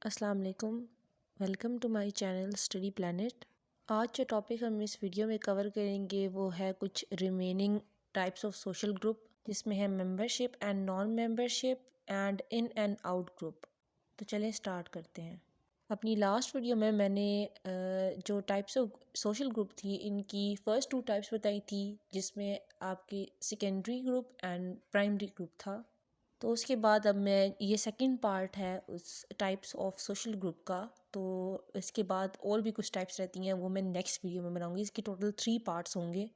अस्सलाम वालेकुम। Welcome to my channel study planet. आज जो टॉपिक हम इस वीडियो में कवर करेंगे वो है कुछ remaining types of social group, जिसमें है membership and non membership and in and out group. तो चलें स्टार्ट करते हैं। अपनी लास्ट वीडियो में मैंने जो टाइप्स ऑफ सोशल ग्रुप थी इनकी फ़र्स्ट टू टाइप्स बताई थी, जिसमें आपकी secondary group and primary group था। तो उसके बाद अब मैं ये सेकंड पार्ट है उस टाइप्स ऑफ सोशल ग्रुप का। तो इसके बाद और भी कुछ टाइप्स रहती हैं, वो मैं नेक्स्ट वीडियो में बनाऊंगी। इसके टोटल 3 पार्ट्स होंगे।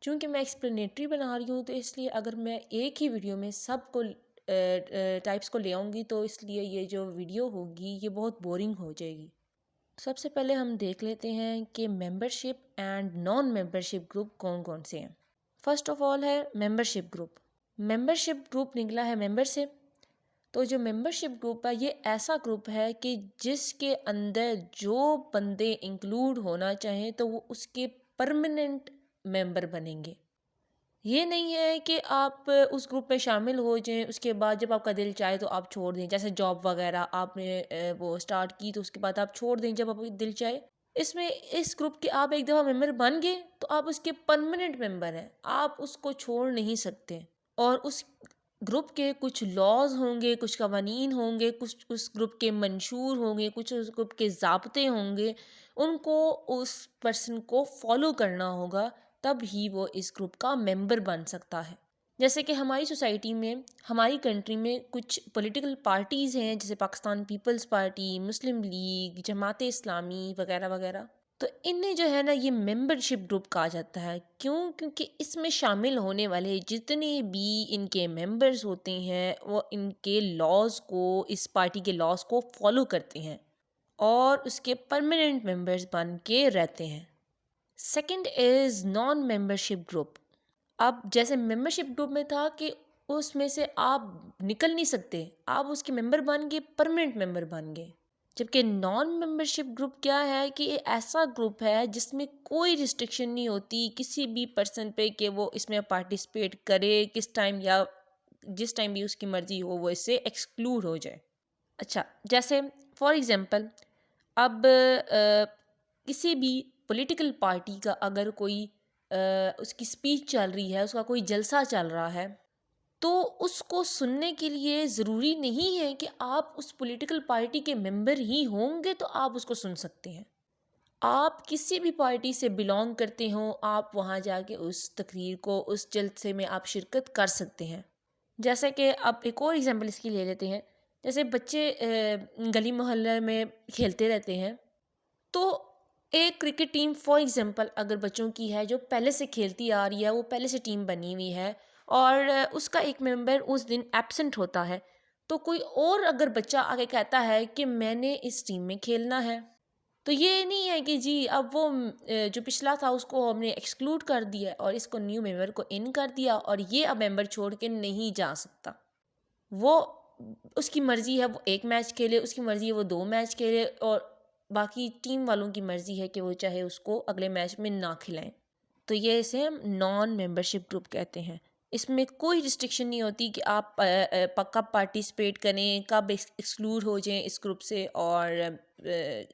क्योंकि मैं एक्सप्लेनेटरी बना रही हूँ तो इसलिए अगर मैं एक ही वीडियो में सबको टाइप्स को ले आऊँगी तो इसलिए ये जो वीडियो होगी ये बहुत बोरिंग हो जाएगी। सबसे पहले हम देख लेते हैं कि membership and non membership group कौन कौन से हैं। फर्स्ट ऑफ ऑल है मेंबरशिप ग्रुप। मेंबरशिप ग्रुप निकला है मेंबर से। तो जो मेंबरशिप ग्रुप है ये ऐसा ग्रुप है कि जिसके अंदर जो बंदे इंक्लूड होना चाहें तो वो उसके परमानेंट मेंबर बनेंगे। ये नहीं है कि आप उस ग्रुप में शामिल हो जाएं, उसके बाद जब आपका दिल चाहे तो आप छोड़ दें। जैसे जॉब वगैरह आपने वो स्टार्ट की तो उसके बाद आप छोड़ दें जब आपका दिल चाहे। इसमें इस ग्रुप के आप एक दफ़ा मेंबर बन गए तो आप उसके परमानेंट मेंबर हैं, आप उसको छोड़ नहीं सकते। और उस ग्रुप के कुछ लॉज होंगे, कुछ कवानीन होंगे, कुछ उस ग्रुप के मंशूर होंगे, कुछ उस ग्रुप के ज़ाब्ते होंगे, उनको उस पर्सन को फॉलो करना होगा, तब ही वो इस ग्रुप का मेंबर बन सकता है। जैसे कि हमारी सोसाइटी में, हमारी कंट्री में कुछ पॉलिटिकल पार्टीज़ हैं, जैसे पाकिस्तान पीपल्स पार्टी, मुस्लिम लीग, जमात इस्लामी वगैरह वगैरह। तो इन्हें जो है ना ये मेंबरशिप ग्रुप कहा जाता है। क्यों? क्योंकि इसमें शामिल होने वाले जितने भी इनके मेंबर्स होते हैं वो इनके लॉज को, इस पार्टी के लॉज को फॉलो करते हैं और उसके परमानेंट मेंबर्स बन के रहते हैं। Second is non membership group. अब जैसे मेंबरशिप ग्रुप में था कि उसमें से आप निकल नहीं सकते, आप उसके मेंबर बन गए, परमानेंट मेंबर बन गए। जबकि नॉन मेंबरशिप ग्रुप क्या है कि ये ऐसा ग्रुप है जिसमें कोई रिस्ट्रिक्शन नहीं होती किसी भी पर्सन पे कि वो इसमें पार्टिसिपेट करे किस टाइम, या जिस टाइम भी उसकी मर्ज़ी हो वो इससे एक्सक्लूड हो जाए। अच्छा, जैसे फॉर एग्ज़ाम्पल अब किसी भी पॉलिटिकल पार्टी का अगर कोई उसकी स्पीच चल रही है, उसका कोई जलसा चल रहा है, तो उसको सुनने के लिए ज़रूरी नहीं है कि आप उस पॉलिटिकल पार्टी के मेंबर ही होंगे तो आप उसको सुन सकते हैं। आप किसी भी पार्टी से बिलोंग करते हो, आप वहाँ जाके उस तकरीर को, उस जलसे में आप शिरकत कर सकते हैं। जैसे कि अब एक और एग्जांपल इसकी ले लेते हैं। जैसे बच्चे गली मोहल्ले में खेलते रहते हैं, तो एक क्रिकेट टीम फॉर एग्जांपल अगर बच्चों की है जो पहले से खेलती आ रही है, वो पहले से टीम बनी हुई है और उसका एक मेंबर उस दिन एब्सेंट होता है, तो कोई और अगर बच्चा आगे कहता है कि मैंने इस टीम में खेलना है, तो ये नहीं है कि जी अब वो जो पिछला था उसको हमने एक्सक्लूड कर दिया और इसको न्यू मेंबर को इन कर दिया और ये अब मेंबर छोड़ के नहीं जा सकता। वो उसकी मर्ज़ी है वो 1 मैच खेले, उसकी मर्ज़ी है वो 2 मैच खेले और बाकी टीम वालों की मर्ज़ी है कि वो चाहे उसको अगले मैच में ना खिलाएं। तो ये इसे हम नॉन मेंबरशिप ग्रुप कहते हैं। इसमें कोई रिस्ट्रिक्शन नहीं होती कि आप कब पार्टिसिपेट करें, कब एक्सक्लूड हो जाएं इस ग्रुप से, और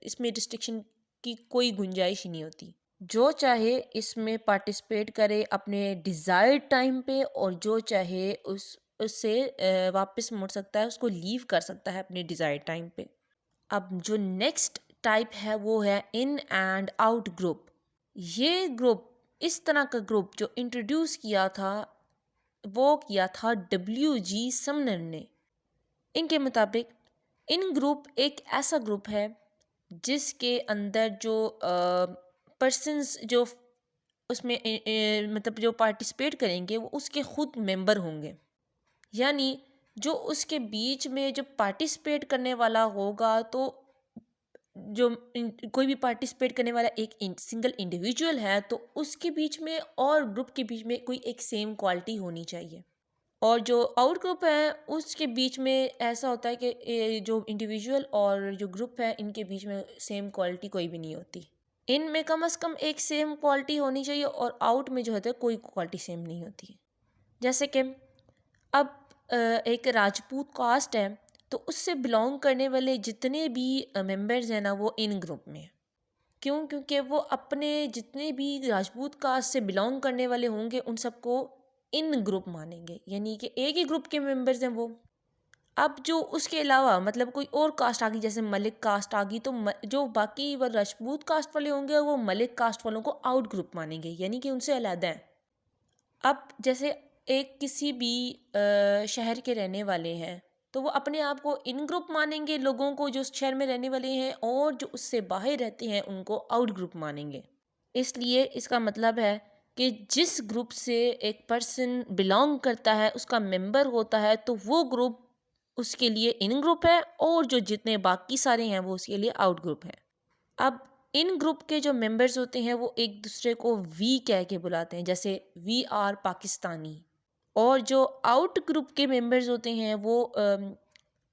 इसमें रिस्ट्रिक्शन की कोई गुंजाइश ही नहीं होती। जो चाहे इसमें पार्टिसिपेट करे अपने डिज़ायर्ड टाइम पे और जो चाहे उससे वापस मुड़ सकता है, उसको लीव कर सकता है अपने डिज़ायर्ड टाइम पे। अब जो नेक्स्ट टाइप है वो है इन एंड आउट ग्रुप। ये ग्रुप, इस तरह का ग्रुप जो इंट्रोड्यूस किया था वो किया था WG समनर ने। इनके मुताबिक इन ग्रुप एक ऐसा ग्रुप है जिसके अंदर जो पर्सन्स जो उसमें मतलब जो पार्टिसिपेट करेंगे वो उसके खुद मेंबर होंगे। यानी जो उसके बीच में जो पार्टिसिपेट करने वाला होगा, तो जो कोई भी पार्टिसिपेट करने वाला एक सिंगल इंडिविजुअल है तो उसके बीच में और ग्रुप के बीच में कोई एक सेम क्वालिटी होनी चाहिए। और जो आउट ग्रुप है उसके बीच में ऐसा होता है कि जो इंडिविजुअल और जो ग्रुप है इनके बीच में सेम क्वालिटी कोई भी नहीं होती। इनमें कम से कम एक सेम क्वालिटी होनी चाहिए और आउट में जो होता है कोई क्वालिटी सेम नहीं होती। जैसे कि अब एक राजपूत कास्ट है, तो उससे बिलोंग करने वाले जितने भी मेंबर्स हैं ना वो इन ग्रुप में हैं। क्यों? क्योंकि वो अपने जितने भी राजपूत कास्ट से बिलोंग करने वाले होंगे उन सबको इन ग्रुप मानेंगे, यानी कि एक ही ग्रुप के मेंबर्स हैं वो। अब जो उसके अलावा मतलब कोई और कास्ट आ गई, जैसे मलिक कास्ट आ गई, तो जो बाकी वो राजपूत कास्ट वाले होंगे वो मलिक कास्ट वालों को आउट ग्रुप मानेंगे, यानी कि उनसे अलग हैं। अब जैसे एक किसी भी शहर के रहने वाले हैं तो वो अपने आप को इन ग्रुप मानेंगे लोगों को जो उस शहर में रहने वाले हैं, और जो उससे बाहर रहते हैं उनको आउट ग्रुप मानेंगे। इसलिए इसका मतलब है कि जिस ग्रुप से एक पर्सन बिलोंग करता है, उसका मेंबर होता है, तो वो ग्रुप उसके लिए इन ग्रुप है, और जो जितने बाकी सारे हैं वो उसके लिए आउट ग्रुप है। अब इन ग्रुप के जो मेंबर्स होते हैं वो एक दूसरे को वी कह के बुलाते हैं, जैसे वी आर पाकिस्तानी। और जो आउट ग्रुप के मेंबर्स होते हैं वो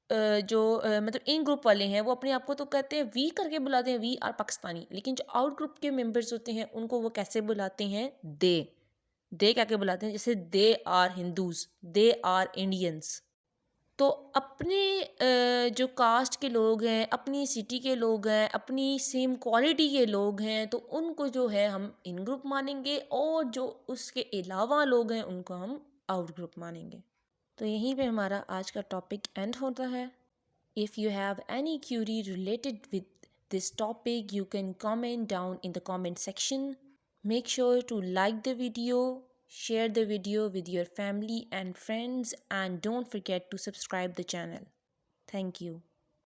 मतलब इन ग्रुप वाले हैं वो अपने आप को तो कहते हैं वी करके बुलाते हैं, वी आर पाकिस्तानी, लेकिन जो आउट ग्रुप के मेंबर्स होते हैं उनको वो कैसे बुलाते हैं? दे कह के बुलाते हैं, जैसे they are Hindus, they are Indians. तो अपने जो कास्ट के लोग हैं, अपनी सिटी के लोग हैं, अपनी सेम क्वालिटी के लोग हैं, तो उनको जो है हम इन ग्रुप मानेंगे, और जो उसके अलावा लोग हैं उनको हम आउट ग्रुप मानेंगे। तो यहीं पे हमारा आज का टॉपिक एंड होता है। If you have any Curie related with this topic, you can comment down in the comment section. Make sure to like the video, share the video with your family and friends, and don't forget to subscribe the channel. Thank you.